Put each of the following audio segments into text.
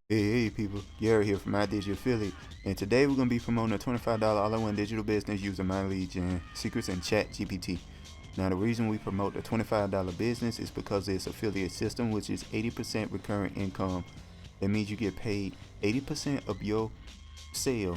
Hey people, Gary here from My Digital Affiliate, and today we're going to be promoting a $25 all-in-one digital business using my lead gen secrets and CHTAGPT. Now the reason we promote the $25 business is because it's affiliate system, which is 80% recurring income. That means you get paid 80% of your sale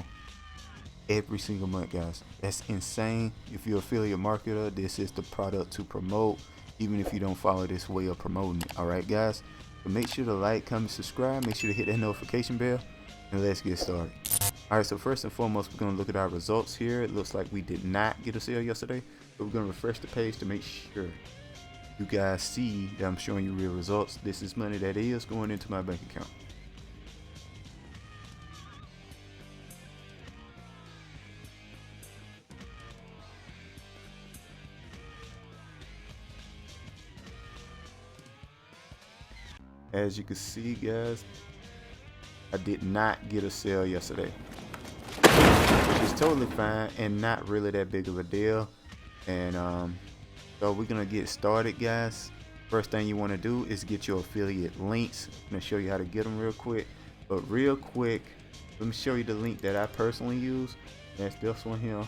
every single month, guys. That's insane. If you're an affiliate marketer, this is the product to promote, even if you don't follow this way of promoting it. Alright guys, so make sure to like, comment, subscribe, make sure to hit that notification bell, and let's get started. Alright, so first and foremost, we're going to look at our results here. It looks like we did not get a sale yesterday, but we're going to refresh the page to make sure you guys see that I'm showing you real results. This is money that is going into my bank account. As you can see, guys, I did not get a sale yesterday, which is totally fine and not really that big of a deal. And so we're gonna get started, guys. First thing you want to do is get your affiliate links. I'm gonna show you how to get them real quick, but real quick, let me show you the link that I personally use. That's this one here,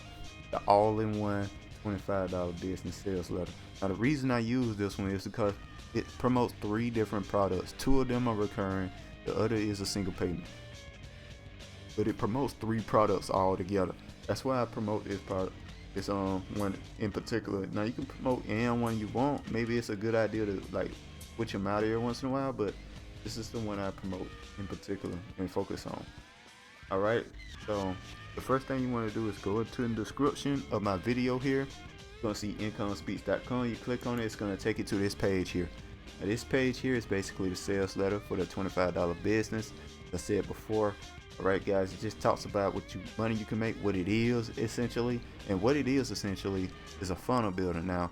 the all-in-one $25 business sales letter. Now the reason I use this one is because it promotes 3 different products. 2 of them are recurring, the other is a single payment, but it promotes 3 products all together. That's why I promote this product, this one in particular. Now you can promote any one you want. Maybe it's a good idea to like switch them out here once in a while, but this is the one I promote in particular and focus on. All right, so the first thing you want to do is go into the description of my video here. You're gonna see incomespeech.com. You click on it, it's gonna take you to this page here. Now this page here is basically the sales letter for the $25 business. As I said before, all right guys, it just talks about what money you can make, what it is essentially, and what it is essentially is a funnel builder. Now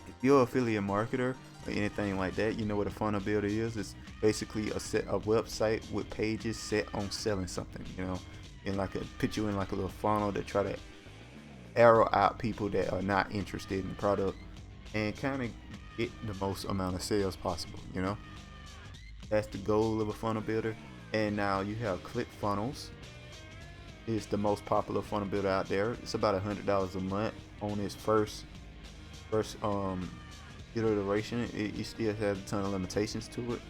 if you're an affiliate marketer or anything like that, you know what a funnel builder is. It's basically a website with pages set on selling something, you know, and like put you in like a little funnel to try to arrow out people that are not interested in the product and kind of get the most amount of sales possible, you know. That's the goal of a funnel builder. And now you have ClickFunnels. It's the most popular funnel builder out there. It's about $100 a month on its first iteration. It still has a ton of limitations to it.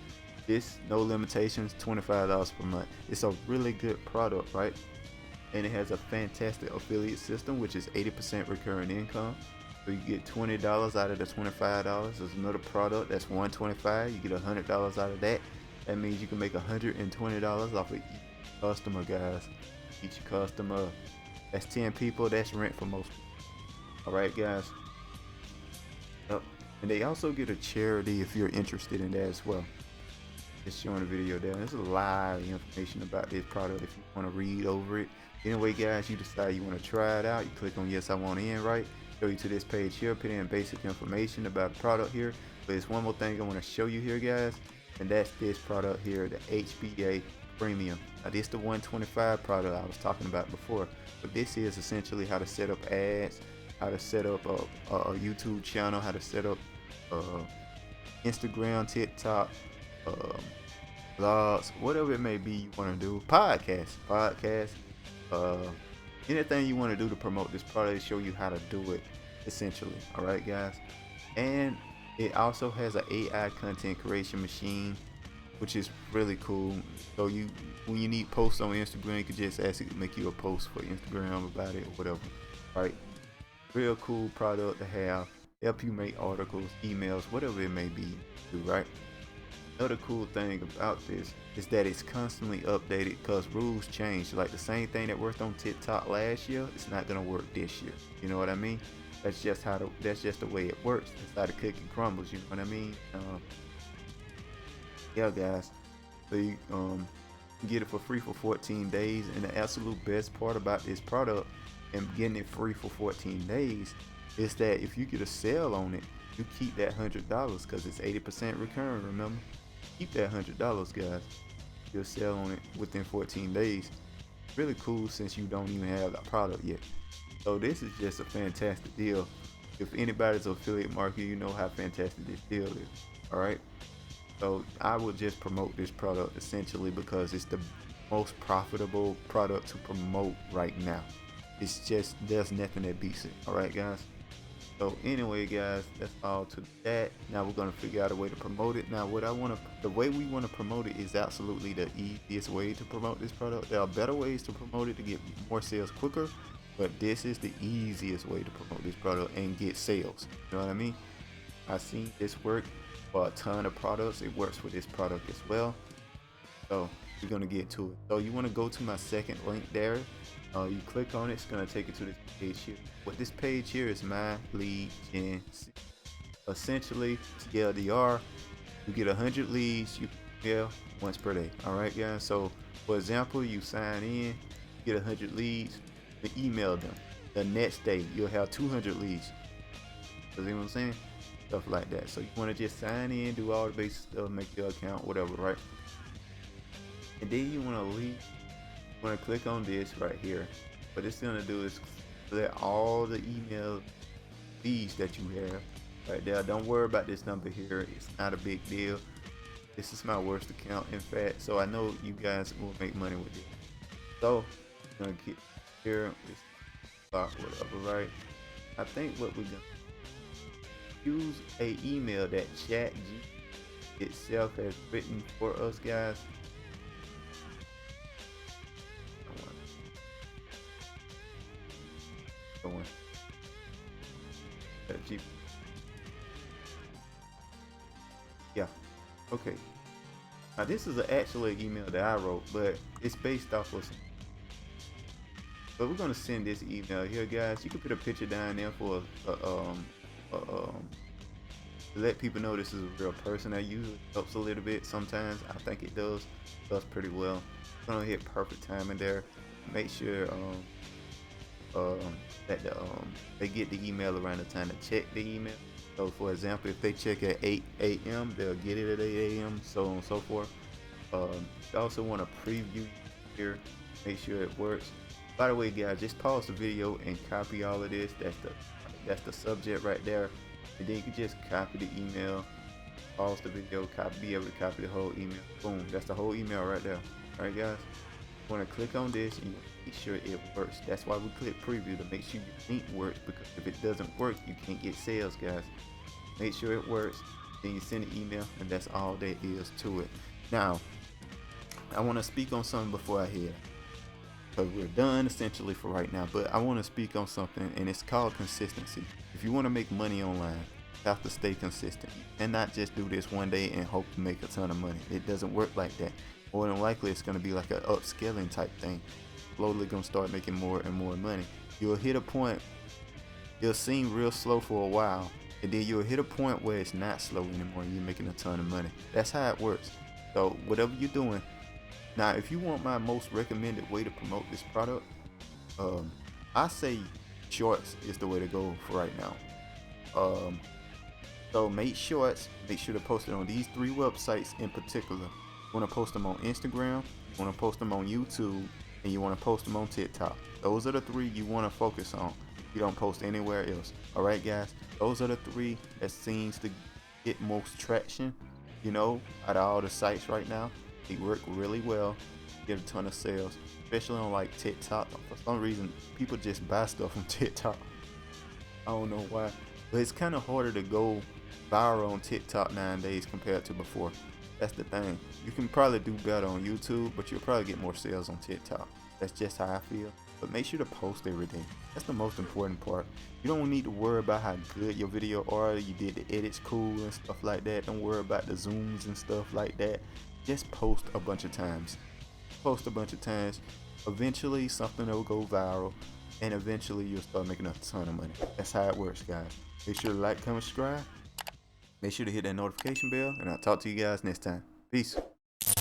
This no limitations, $25 per month. It's a really good product, right? And it has a fantastic affiliate system, which is 80% recurring income. So you get $20 out of the $25. There's another product that's $125. You get $100 out of that. That means you can make $120 off of each customer, guys. Each customer, that's 10 people. That's rent for most people. All right, guys. Yep. And they also get a charity if you're interested in that as well. Just showing the video there. There's a lot of information about this product if you want to read over it. Anyway, guys, you decide you want to try it out. You click on yes, I want in, right? Show you to this page here, put in basic information about the product here. But there's one more thing I want to show you here, guys, and that's this product here, the HBA Premium. Now this is the 125 product I was talking about before, but this is essentially how to set up ads, how to set up a YouTube channel, how to set up Instagram, TikTok, blogs, whatever it may be you want to do, podcasts, anything you want to do to promote this product, show you how to do it essentially. All right guys, and it also has an AI content creation machine, which is really cool. So when you need posts on Instagram, you can just ask it to make you a post for Instagram about it or whatever. Right, real cool product to have, help you make articles, emails, whatever it may be, right? Another cool thing about this is that it's constantly updated because rules change. Like the same thing that worked on TikTok last year, it's not gonna work this year. You know what I mean? That's just the way it works. It's how the cookie crumbles. You know what I mean? Yeah, guys. So you can get it for free for 14 days. And the absolute best part about this product and getting it free for 14 days is that if you get a sale on it, you keep that $100 because it's 80% recurring. Remember, keep that $100, guys. You'll sell on it within 14 days. Really cool since you don't even have the product yet. So this is just a fantastic deal. if anybody's affiliate marketing, you know how fantastic this deal is. All right. So I will just promote this product essentially because it's the most profitable product to promote right now. It's just, there's nothing that beats it. All right, guys. So anyway, guys, that's all to that. Now we're gonna figure out a way to promote it. Now, the way we want to promote it is absolutely the easiest way to promote this product. There are better ways to promote it to get more sales quicker, but this is the easiest way to promote this product and get sales. You know what I mean? I've seen this work for a ton of products. It works with this product as well. So we're gonna get to it. So you want to go to my second link there. You click on it, it's gonna take you to this page here. What this page here is my lead gen. Essentially, TLDR, you get 100 leads, you email once per day. All right, guys. So for example, you sign in, get 100 leads, you email them. The next day, you'll have 200 leads. You know what I'm saying? Stuff like that. So you want to just sign in, do all the basic stuff, make your account, whatever, right? And then you want to leave. You want to click on this right here. What it's gonna do is let all the email leads that you have right there. Don't worry about this number here. It's not a big deal. This is my worst account, in fact. So I know you guys will make money with it. So I'm gonna get here. Whatever, right? I think what we're gonna use a email that ChatGPT itself has written for us, guys. Yeah, okay. Now this is actually an email that I wrote, but it's based off of some. But we're gonna send this email here, guys. You can put a picture down there for to let people know this is a real person. That usually helps a little bit sometimes. I think it does pretty well. I'm gonna hit perfect timing there. Make sure that they get the email around the time to check the email. So for example, if they check at 8 a.m., they'll get it at 8 a.m., so on and so forth. You also want to preview here, make sure it works. By the way, guys, just pause the video and copy all of this. That's the subject right there. And then you can just copy the email, pause the video, be able to copy the whole email. Boom, that's the whole email right there. All right, guys. You want to click on this and make sure it works. That's why we click preview, to make sure your link works, because if it doesn't work, you can't get sales, guys. Make sure it works, then you send an email, and that's all there is to it. Now, I want to speak on something before I head, because we're done essentially for right now, but I want to speak on something, and it's called consistency. If you want to make money online, you have to stay consistent and not just do this one day and hope to make a ton of money. It doesn't work like that. More than likely, it's going to be like an upscaling type thing. Slowly going to start making more and more money. You'll hit a point, it'll seem real slow for a while, and then you'll hit a point where it's not slow anymore and you're making a ton of money. That's how it works. So whatever you're doing. Now, if you want my most recommended way to promote this product, I say shorts is the way to go for right now. So make shorts, make sure to post it on these 3 websites in particular. You want to post them on Instagram, you want to post them on YouTube, and you want to post them on TikTok. Those are the 3 you want to focus on. You don't post anywhere else. All right, guys, those are the 3 that seems to get most traction, you know, out of all the sites right now. They work really well, get a ton of sales, especially on like TikTok. For some reason, people just buy stuff from TikTok. I don't know why, but it's kind of harder to go viral on TikTok nowadays compared to before. That's the thing. You can probably do better on YouTube, but you'll probably get more sales on TikTok. That's just how I feel. But make sure to post every day. That's the most important part. You don't need to worry about how good your video are. You did the edits cool and stuff like that. Don't worry about the zooms and stuff like that. Just post a bunch of times. Post a bunch of times. Eventually something will go viral, and eventually you'll start making a ton of money. That's how it works, guys. Make sure to like, comment, subscribe. Make sure to hit that notification bell, and I'll talk to you guys next time. Peace.